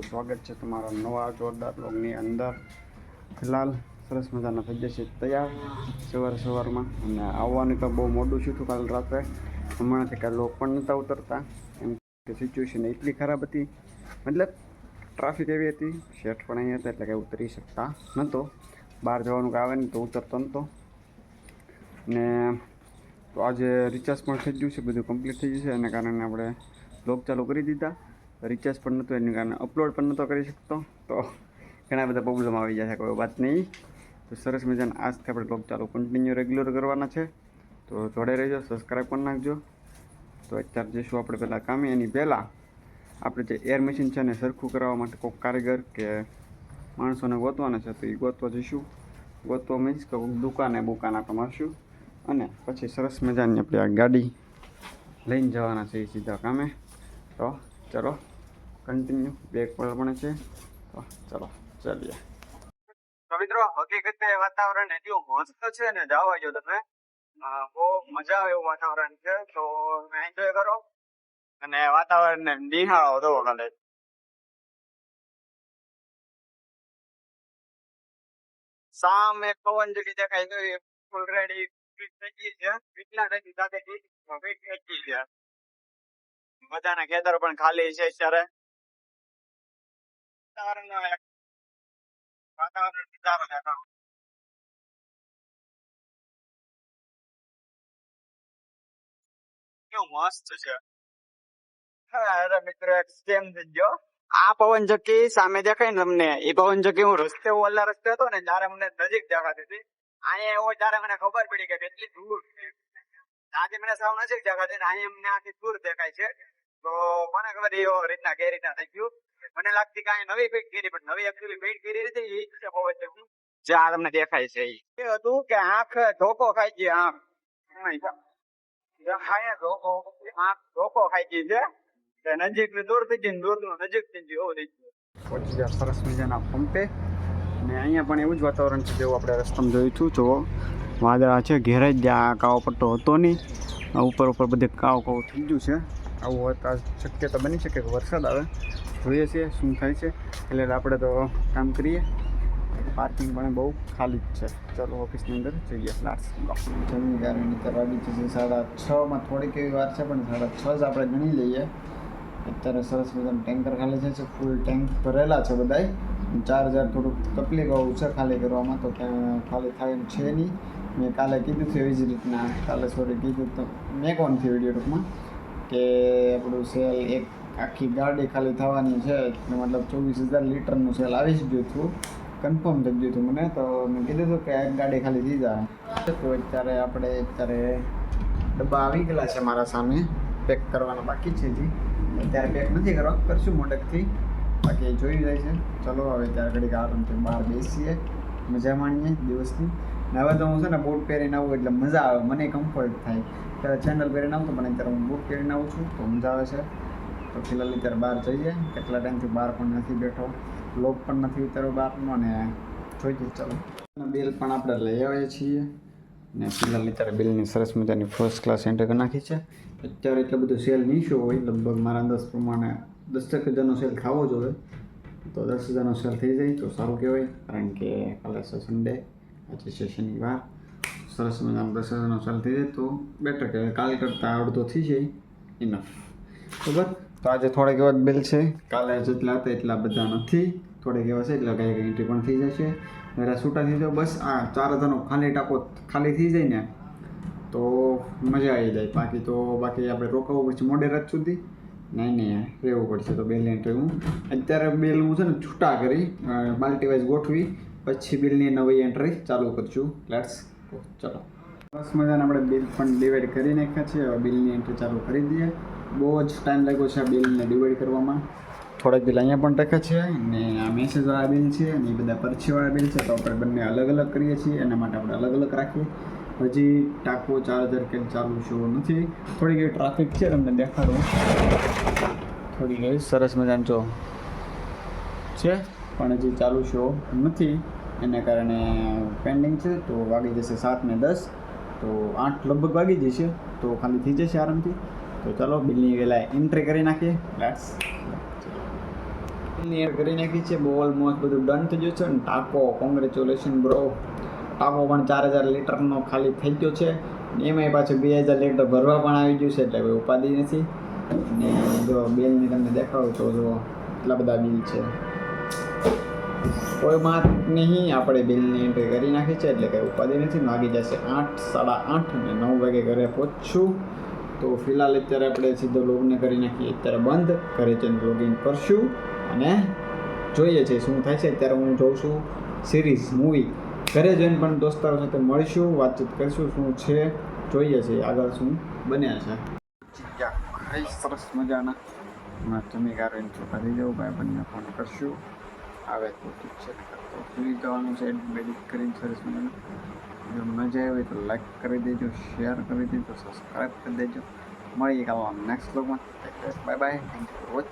સ્વાગત છે તમારા નવા જોરદાર બ્લોગની અંદર. ફિલહાલ સરસ મજાના થઈ જશે તૈયાર સવારમાં, અને આવવાનું તો બહુ મોડું છું કાલ રાત્રે. હમણાંથી કાંઈ લોક પણ નહોતા ઉતરતા, એમ કે સિચ્યુએશન એટલી ખરાબ હતી, મતલબ ટ્રાફિક એવી હતી, શેઠ પણ અહીં હતા એટલે કંઈ ઉતરી શકતા નહોતો. બહાર જવાનું આવે ને તો ઉતરતો નહોતો. ને તો આજે રિચાર્જ પણ થઈ ગયું છે, બધું કમ્પ્લીટ થઈ ગયું છે, એના કારણે આપણે બ્લોગ ચાલુ કરી દીધા. રિચાર્જ પણ નહોતું એના કારણે અપલોડ પણ નહોતો કરી શકતો, તો ઘણા બધા પ્રોબ્લેમ આવી જાય છે, કોઈ વાત નહીં. તો સરસ મજાના આજથી આપણે બ્લોગ ચાલુ કન્ટિન્યુ રેગ્યુલર કરવાના છે, તો જોડે રહેજો, સબસ્ક્રાઈબ પણ નાખજો. તો અત્યારે જઈશું આપણે પહેલાં કામે. એની પહેલાં આપણે જે એર મશીન છે ને સરખું કરવા માટે કોઈક કારીગર કે માણસોને ગોતવાના છે, તો એ ગોતવા જઈશું. ગોતવા મીન્સ કે દુકાને આપણે મળશું, અને પછી સરસ મજાની આપણે આ ગાડી લઈને જવાના છે સીધા કામે. તો ચલો કન્ટિન્યુ, બેગ પણ છે, તો ચલો ચાલીએ. તો મિત્રો, હકીકતે વાતાવરણ એટલું મસ્ત છે ને, જાવા જો તમે, બહુ મજા આવે એવું વાતાવરણ છે. તો એન્જોય કરો અને વાતાવરણને નિહાળો. તો ખાલે સામે પવન જેવી દેખાય છે, ઓલરેડી થઈ ગઈ છે. કેટલા ટાઈમ સાથે થઈ છે, બધાના ખેતર પણ ખાલી છે અત્યારે. વાતાવરણ કેવું મસ્ત છે. અરે મિત્રો, એક સ્કેમ થઈ ગયો. આ પવન ચક્કી સામે દેખાય ને તમને, એ પવન ચક્કી હું ઓલા રસ્તે હતો ને ત્યારે મને નજીક દેખાતી હતી. અહીંયા એવો ત્યારે મને ખબર પડી કે કેટલી દૂર છે. આજે મને સાવ નજીક દેખાતી ને અહીંયા મને આખી દૂર દેખાય છે. તો મને ખબર એવો રીતના કઈ રીતના થઈ ગયું. મને લાગતી કે અહીંયા નવી ફીટ કરી, પણ નવી એકચુઅલી ફીટ કરી હતી એ છે પવન ચક્કી જે આ તમને દેખાય છે. એ હતું કે આંખ ધોકો ખાઈ ગઈ, આંખ ધોકો ખાઈ ગઈ છે. નજીક ને દૂર થઈ ગઈ, દૂર નું નજીક થઈ ગયું, એવું થઈ ગયું. પહોંચી ગયા સરસ મજાના પંપે, ને અહીંયા પણ એવું જ વાતાવરણ છે જેવું આપણે રસ્તામાં જોયું હતું. જો વાદળા છે, ઘેરાઈ જ જ્યાં કાવો પટ્ટો હતો નહીં, ઉપર બધે કાવ થઈ ગયું છે. આવું હોતા શક્યતા બની શકે કે વરસાદ આવે. જોઈએ છીએ શું થાય છે, એટલે આપણે તો કામ કરીએ. પાર્કિંગ પણ બહુ ખાલી જ છે. ચાલો ઓફિસની અંદર જઈએ. જમી ગાડીની વાગી છે 6:30, થોડીક એવી વાર છે, પણ 6:30 જ આપણે ગણી લઈએ. અત્યારે સરસ મજાનું ટેન્કર ખાલી છે, ફૂલ ટેન્ક ભરેલા છે બધાય. ચાર્જર થોડુંક તકલીફ આવું છે ખાલી કરવામાં, તો ક્યાં ખાલી થાય એમ છે નહીં. મેં કાલે કીધું હતું એવી જ રીતના, કીધું તો મેં કોણ થી વિડીયો ટૂંકમાં કે આપણું સેલ એક આખી ગાડી ખાલી થવાની છે, મતલબ 24,000 લીટરનું સેલ આવી જ ગયું હતું, કન્ફર્મ થઈ ગયું હતું મને. તો મેં કીધું હતું કે એક ગાડી ખાલી થઈ જાય. તો અત્યારે ડબ્બા આવી ગયેલા છે મારા સામે, પેક કરવાના બાકી છે હજી. અત્યારે પેક નથી કરવા, કરશું મોડેકથી, બાકી જોઈ જાય છે. ચલો હવે ત્યારે ઘડીક આરામથી બહાર બેસીએ, મજા માણીએ દિવસની. ને હવે તો હું છે ને બૂટ પહેરીને આવું એટલે મજા આવે, મને કમ્ફર્ટ થાય. ત્યારે ચેનલ પહેરીને આવતો, પણ અત્યારે હું બૂટ પહેરીને આવું છું તો મજા આવે છે. તો ફિલહાલ અત્યારે બહાર જઈએ, કેટલા ટાઈમથી બહાર પણ નથી બેઠો, લોક પણ નથી ઉતાર્યો બહારનો, ને જોઈએ ચાલો. બિલ પણ આપણે લઈ આવીએ છીએ, ને ફિલહાલ અત્યારે બિલની સરસ મજાની ફર્સ્ટ ક્લાસ એન્ટર કરી નાખી છે. અત્યારે એટલો બધો સેલ નહીં શો હોય, લગભગ મારા અંદાજ પ્રમાણે 10,000નો સેલ થવો જોઈએ. તો 10,000નો સેલ થઈ જાય તો સારું કહેવાય, કારણ કે કાલે છે સન્ડે, આજે છે શનિવાર. સરસ મજાનો 10,000નો સેલ થઈ જાય તો બેટર કહેવાય, કાલ કરતાં અડધો થઈ જાય ઇનફ. બરાબર. તો આજે થોડાક એવા બિલ છે, કાલે જેટલા હતા એટલા બધા નથી, થોડીક એવા છે એટલે કંઈક એન્ટ્રી પણ થઈ જશે. મેરા છૂટા થઈ જાવ, બસ આ 4,000નો ખાલી ટાંકો ખાલી થઈ જાય ને તો મજા આવી જાય. બાકી આપણે રોકાવું પછી મોડે રાત સુધી, નહીં રહેવું પડશે. તો બિલ એન્ટ્રી હું અત્યારે બિલ હું છે ને છૂટા કરી બાલ્ટી વાઇઝ ગોઠવી, પછી બિલની નવી એન્ટ્રી ચાલુ કરશું. Let's go. ચલો સરસ મજાને આપણે બિલ પણ ડિવાઈડ કરી નાખ્યા છે. હવે બિલની એન્ટ્રી ચાલુ કરી દઈએ. બહુ જ ટાઈમ લાગ્યો છે આ બિલને ડિવાઈડ કરવામાં. થોડાક બિલ અહીંયા પણ રાખ્યા છે, અને આ મેસેજવાળા બિલ છે, અને એ બધા પરચીવાળા બિલ છે. તો આપણે બંને અલગ અલગ કરીએ છીએ, એના માટે આપણે અલગ અલગ રાખીએ. હજી ટાંકો 4,000 કેમ ચાલુ શો નથી, થોડીક એવી ટ્રાફિક છે, તમને દેખાડું. થોડીક એવી સરસ મજાની જો છે, પણ હજી ચાલુ શો નથી, એના કારણે પેન્ડિંગ છે. તો વાગી જશે 7:10, તો 8 લગભગ વાગી જશે, તો ખાલી થઈ જશે આરામથી. તો ચાલો બિલની વહેલા એન્ટ્રી કરી નાખીએ. લેટ્સ ની એડ કરી નાખી છે. ઓલમોસ્ટ બધું ડન થઈ ગયું છે. અને ટાંકો કોંગ્રેચ્યુલેશન બ્રો, ટાંકો પણ 4000 લીટરનો ખાલી થઈ ગયો છે. એમાંય પાછું 2000 લીટર ભરવા પણ આવી ગયું છે, એટલે કોઈ ઉપાધિ નથી. ને જો બિલની તમને દેખાડું તો જો એટલા બધા બિલ છે. કોઈ વાત નહીં, આપણે બિલની એન્ટ્રી કરી નાખી છે, એટલે કંઈ ઉપાધિ નથી. વાગી જશે 8, 8:30 અને 9 વાગે ઘરે પહોંચશું. તો ફિલહાલ અત્યારે આપણે સીધો લોગને કરી નાખીએ અત્યારે બંધ. ઘરે જઈને લોગિન કરશું અને જોઈએ છે શું થાય છે. અત્યારે હું જોઉં છું સિરીઝ મૂવી. ઘરે જઈને પણ દોસ્તારો સાથે મળીશું, વાતચીત કરીશું શું છે, જોઈએ છે આગળ શું બન્યા છે. સરસ મજાના જમી કાઢીને કરી જવું, ભાઈ બંને ફોન કરશું, આવે તો ઠીક છે, તો સુઈ જવાનું છે. એડિટ કરીને સરસ મજાનું. જો મજા આવી તો લાઈક કરી દેજો, શેર કરી દેજો, સબસ્ક્રાઈબ કરી દેજો. મળીએ કાલ નેક્સ્ટ વ્લોગમાં. Bye bye, thank you for watch.